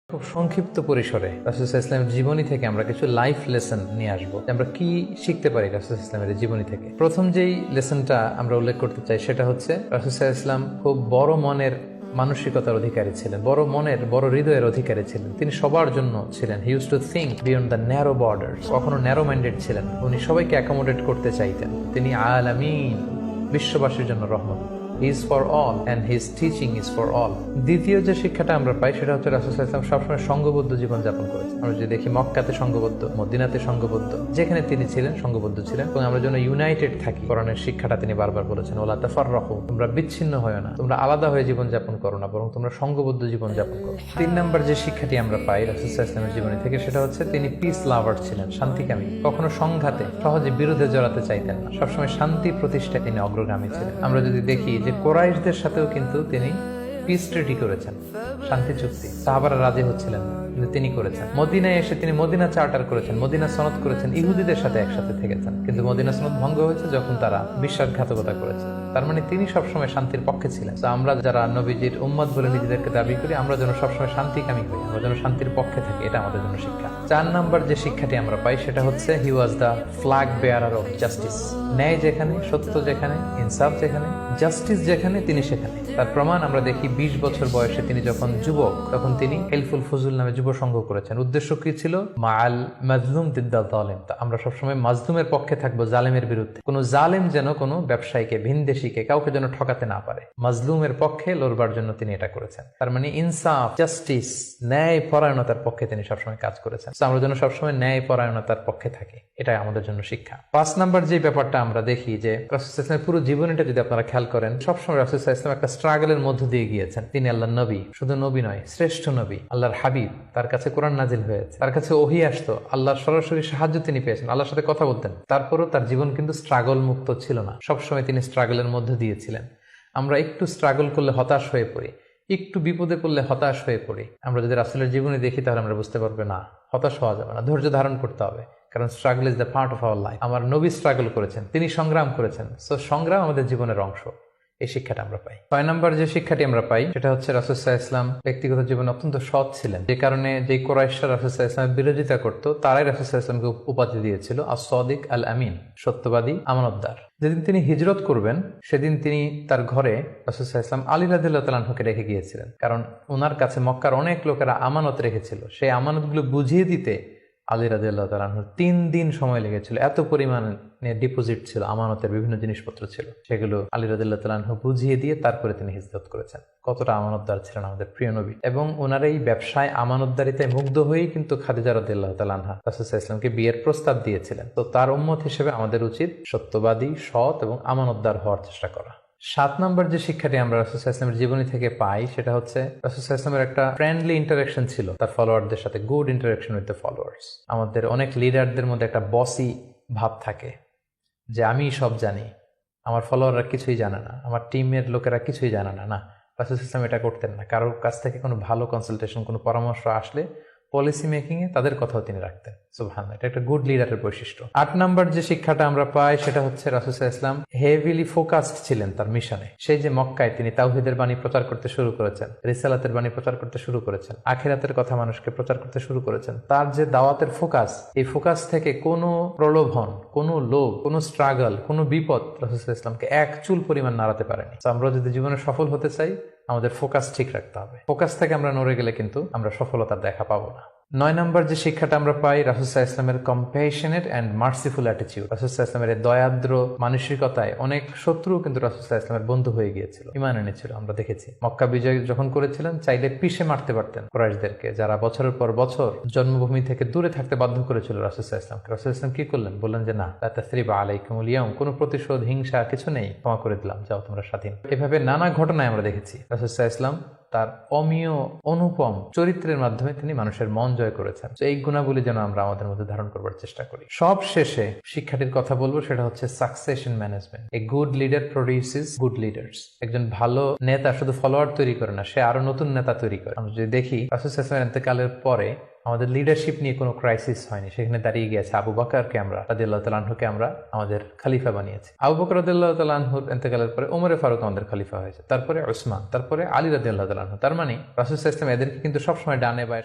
খুব সংক্ষিপ্ত পরিসরে রাসূল সাল্লাল্লাহু আলাইহি ওয়াসাল্লামের জীবনী থেকে আমরা কিছু লাইফ লেসন নিয়ে আসবো। আমরা কি শিখতে পারি রাসূল সাল্লাল্লাহু আলাইহি ওয়াসাল্লামের জীবনী থেকে। প্রথম যেই লেসনটা আমরা উল্লেখ করতে চাই সেটা হচ্ছে রাসূল সাল্লাল্লাহু আলাইহি ওয়াসাল্লাম খুব বড় মনের মানসিকতার অধিকারী ছিলেন, বড় মনের, বড় হৃদয়ের অধিকারী ছিলেন। তিনি সবার জন্য ছিলেন। He use to think beyond the narrow borders. কখনো ন্যারো মাইন্ডেড ছিলেন। উনি সবাইকে অ্যাকোমোডেট করতে চাইতেন। তিনি আলামিন, বিশ্ববাসীর জন্য রহমত। He is for all and his teaching is for all. দ্বিতীয় যে শিক্ষাটা আমরা পাই সেটা হচ্ছে রাসূল সাল্লাল্লাহু আলাইহি ওয়াসাল্লাম সবসময় সংঘবদ্ধ জীবন যাপন করেছেন। আমরা যদি দেখি মক্কাতে সংঘবদ্ধ, মদিনাতে সংঘবদ্ধ, যেখানে তিনি ছিলেন সংঘবদ্ধ ছিলেন এবং আমরা যেন ইউনাইটেড থাকি। কোরআনের শিক্ষাটা তিনি বারবার বলেছেন, ওয়ালা তাফাররাকু, তোমরা বিচ্ছিন্ন হয়ো না, তোমরা আলাদা হয়ে জীবন যাপন করো না, বরং তোমরা সংঘবদ্ধ জীবন যাপন করো। 3 নম্বর যে শিক্ষাটি আমরা পাই রাসূল সাল্লাল্লাহু আলাইহি ওয়াসাল্লামের জীবনী থেকে সেটা হচ্ছে তিনি পিস লাভার ছিলেন, শান্তিকামী। কখনো সংঘাতে সহজে বিরোধে জড়াতে চাইতেন না। সবসময় শান্তি প্রতিষ্ঠায় তিনি অগ্রগামী ছিলেন। আমরা যদি দেখি যে কুরাইশদের সাথেও কিন্তু তিনি পিস ট্রিটি করেছেন, শান্তি চুক্তি। সাহাবারা রাজি হচ্ছিলেন না, কিন্তু তিনি করেছেন। মদিনায় এসে তিনি মদিনা চার্টার করেছেন, মদিনা সনদ করেছেন, ইহুদিদের সাথে একসাথে থেকেছেন। কিন্তু মদিনা সনদ ভঙ্গ হয়েছে যখন তারা বিশ্বাসঘাতকতা করেছে। তার মানে তিনি সবসময় শান্তির পক্ষে ছিলেন। তো আমরা যারা নবীজির উম্মত বলে নিজেদেরকে দাবি করি, আমরা যেন সবসময় শান্তিকামী হই, আমরা যেন শান্তির পক্ষে থাকি। এটা আমাদের জন্য শিক্ষা। 4 নম্বর যে শিক্ষাটি আমরা পাই সেটা হচ্ছে he was the flag bearer of justice. ন্যায় যেখানে, সত্য যেখানে, ইনসাফ যেখানে, জাস্টিস যেখানে, তিনি সেখানে। তার প্রমাণ আমরা দেখি 20 বছর বয়সে তিনি যখন যুবক, তখন তিনি হেলফুল ফজুল নামে যুব সংঘ করেছেন। উদ্দেশ্য কি ছিল? মাআল মাজলুম দিদ্দাল জালিম। আমরা সবসময় মাজলুমের পক্ষে থাকবো, জালেমের বিরুদ্ধে। কোনো জালেম যেন কোনো ব্যবসায়ীকে, ভিনদেশীকে, কাউকে যেন ঠকাতে না পারে। মাজলুমের পক্ষে লড়বার জন্য তিনি এটা করেছেন। তার মানে ইনসাফ, জাস্টিস, ন্যায় পরায়ণতার পক্ষে তিনি সবসময় কাজ করেছেন। আমরা যেন সবসময় ন্যায় পরায়ণতার পক্ষে থাকি। এটাই আমাদের জন্য শিক্ষা। 5 নম্বর যে ব্যাপারটা আমরা দেখি যে রাসূল সাল্লাল্লাহু আলাইহি ওয়াসাল্লামের পুরো জীবনীটা যদি আপনারা খেয়াল করেন, সবসময় রাসূল সাল্লাল্লাহু আলাইহি ওয়াসাল্লাম একটা স্ট্রাগলের মধ্য দিয়ে গিয়েছেন। তিনি আল্লাহর নবী, শুধু নবী নয়, শ্রেষ্ঠ নবী, আল্লাহর হাবিব। তার কাছে কোরআন নাজিল হয়েছে, তার কাছে ওহী আসতো, আল্লাহর সরাসরি সাহায্য তিনি পেয়েছেন, আল্লাহর সাথে কথা বলতেন। তারপরও তার জীবন কিন্তু স্ট্রাগল মুক্ত ছিল না। সবসময় তিনি স্ট্রাগলের মধ্যে দিয়েছিলেন। আমরা একটু স্ট্রাগল করলে হতাশ হয়ে পড়ি, একটু বিপদে পড়লে হতাশ হয়ে পড়ি। আমরা যদি রাসূলের জীবনী দেখি তাহলে আমরা বুঝতে পারবো না, হতাশ হওয়া যাবে না, ধৈর্য ধারণ করতে হবে। কারণ struggle is the part of our life. আমার নবী স্ট্রাগল করেছেন, তিনি সংগ্রাম করেছেন। সো সংগ্রাম আমাদের জীবনের অংশ। এই শিক্ষাটা আমরা পাই। 6 নম্বর যে শিক্ষাটি আমরা পাই সেটা হচ্ছে রাসূল সাল্লাল্লাহু আলাইহি ওয়াসাল্লাম ব্যক্তিগত জীবনে অত্যন্ত সৎ ছিলেন। যে কারণে যে কুরাইশরা রাসূল সাল্লাল্লাহু আলাইহি ওয়াসাল্লামের বিরোধিতা করত, তারাই রাসূল সাল্লাল্লাহু আলাইহি ওয়াসাল্লামকে উপাধি দিয়েছিল আস-সাদিক আল আমিন, সত্যবাদী, আমানতদার। যেদিন তিনি হিজরত করবেন সেদিন তিনি তার ঘরে রাসূল সাল্লাল্লাহু আলাইহি ওয়াসাল্লাম আলী রাদিয়াল্লাহু তাআলা আনহুকে রেখে গিয়েছিলেন। কারণ ওনার কাছে মক্কার অনেক লোকেরা আমানত রেখেছিল। সেই আমানতগুলো বুঝিয়ে দিতে আলী রাদিয়াল্লাহু তাআলা আনহুর 3 দিন সময় লেগেছিল। এত পরিমাণে ডিপোজিট ছিল, আমানতের বিভিন্ন জিনিসপত্র ছিল, সেগুলো আলী রাদিয়াল্লাহু তাআলা আনহু বুঝিয়ে দিয়ে তারপরে তিনি হিজরত করেছেন। কতটা আমানতদার ছিলেন আমাদের প্রিয় নবী। এবং ওনার এই ব্যবসায় আমানতদারিতায় মুগ্ধ হয়েই কিন্তু খাদিজা রাদিয়াল্লাহু তাআলা আনহা রাসূল সাল্লাল্লাহু আলাইহি ওয়াসাল্লামকে বিয়ের প্রস্তাব দিয়েছিলেন। তো তার উম্মত হিসেবে আমাদের উচিত সত্যবাদী, সৎ এবং আমানতদার হওয়ার চেষ্টা করা। 7 নম্বর যে শিক্ষাটি আমরা রাসূল সাল্লাল্লাহু আলাইহি ওয়াসাল্লামের জীবনী থেকে পাই সেটা হচ্ছে রাসূল সাল্লাল্লাহু আলাইহি ওয়াসাল্লামের একটা ফ্রেন্ডলি ইন্টারাকশন ছিল তার ফলোয়ারদের সাথে, good interaction with the followers. আমাদের অনেক লিডারদের মধ্যে একটা বসি ভাব থাকে যে আমি সব জানি, আমার ফলোয়াররা কিছুই জানে না, আমার টিমের লোকেরা কিছুই জানে না। না, রাসূল সাল্লাল্লাহু আলাইহি ওয়াসাল্লাম এটা করতেন না। কারোর কাছ থেকে কোনো ভালো কনসালটেশন, কোনো পরামর্শ আসলে পলিসি মেকিং এ তাদের কথাও তিনি রাখতেন। সুবহানাল্লাহ, এটা একটা গুড লিডারের বৈশিষ্ট্য। 8 নম্বর যে শিক্ষাটা আমরা পাই সেটা হচ্ছে রাসূল সাল্লাল্লাহু আলাইহি ওয়াসাল্লাম হেভিলি ফোকাসড ছিলেন তার মিশনে। সেই যে মক্কায় তিনি তাওহীদের বাণী প্রচার করতে শুরু করেছেন, রিসালাতের বাণী প্রচার করতে শুরু করেছেন, আখিরাতের কথা মানুষকে প্রচার করতে শুরু করেছেন। তার যে দাওয়াতের ফোকাস, এই ফোকাস থেকে কোনো প্রলোভন, কোনো লোভ, কোনো স্ট্রাগল, কোনো বিপদ রাসূল সাল্লাল্লাহু আলাইহি ওয়াসাল্লামকে এক চুল পরিমাণ নাড়াতে পারেনি। আমরা যদি জীবনে সফল হতে চাই আমাদের ফোকাস ঠিক রাখতে হবে। ফোকাস থেকে আমরা নড়ে গেলে কিন্তু আমরা সফলতার দেখা পাবো না। 9 নম্বর যে শিক্ষাটা আমরা পাই রাসূল সাল্লাল্লাহু আলাইহি ওয়াসাল্লামের কম্প্যাশনেট এন্ড মার্সিফুল অ্যাটিটিউড। রাসূল সাল্লাল্লাহু আলাইহি ওয়াসাল্লামের দয়াদ্র মানসিকতায় অনেক শত্রু কিন্তু রাসূল সাল্লাল্লাহু আলাইহি ওয়াসাল্লামের বন্ধু হয়ে গিয়েছিল, ঈমান এনেছিল। আমরা দেখেছি মক্কা বিজয় যখন করেছিলেন চাইলে পিষে মারতে পারতেন কুরাইশদেরকে, যারা বছরের পর বছর জন্মভূমি থেকে দূরে থাকতে বাধ্য করেছিল রাসূল সাল্লাল্লাহু আলাইহি ওয়াসাল্লামকে। রাসূল সাল্লাল্লাহু আলাইহি ওয়াসাল্লাম কি করলেন? বললেন যে না, লা তাসরিবা আলাইকুমুল ইয়াউম, কোনো প্রতিশোধ, হিংসা কিছু নেই, ক্ষমা করে দিলাম, যাও তোমরা স্বাধীন। এভাবে নানা ঘটনায় আমরা দেখেছি রাসূল সাল্লাল্লাহু আলাইহি ওয়াসাল্লাম তার অমীয় অনুপম চরিত্রের মাধ্যমে তিনি মানুষের মন জয় করেছেন। এই গুণাবলী যেন আমরা আমাদের মধ্যে ধারণ করবার চেষ্টা করি। সব শেষে শিক্ষাটির কথা বলবো সেটা হচ্ছে succession management. A good leader produces good leaders. একজন ভালো নেতা শুধু ফলোয়ার তৈরি করে না, সে আরো নতুন নেতা তৈরি করে। আমরা যদি দেখি রাসূল সাল্লাল্লাহু আলাইহি ওয়াসাল্লামের ইন্তেকালের পরে আমাদের লিডারশিপ নিয়ে কোনো ক্রাইসিস হয়নি। সেখানে দাঁড়িয়ে গিয়েছে আবু বকরকে আমরা রাদিয়াল্লাহু তাআলা আনহুকে আমরা আমাদের খলিফা বানিয়েছি। আবু বকর রাদিয়াল্লাহু তাআলা আনহুর ইন্তেকালের পরে ওমর ফারুক আমাদের খলিফা হয়েছে, তারপরে উসমান, তারপরে আলী রাদিয়াল্লাহু তাআলা আনহু। তার মানে রাসূল সাল্লাল্লাহু আলাইহি ওয়াসাল্লাম এদেরকে কিন্তু সবসময় ডানে বায়ে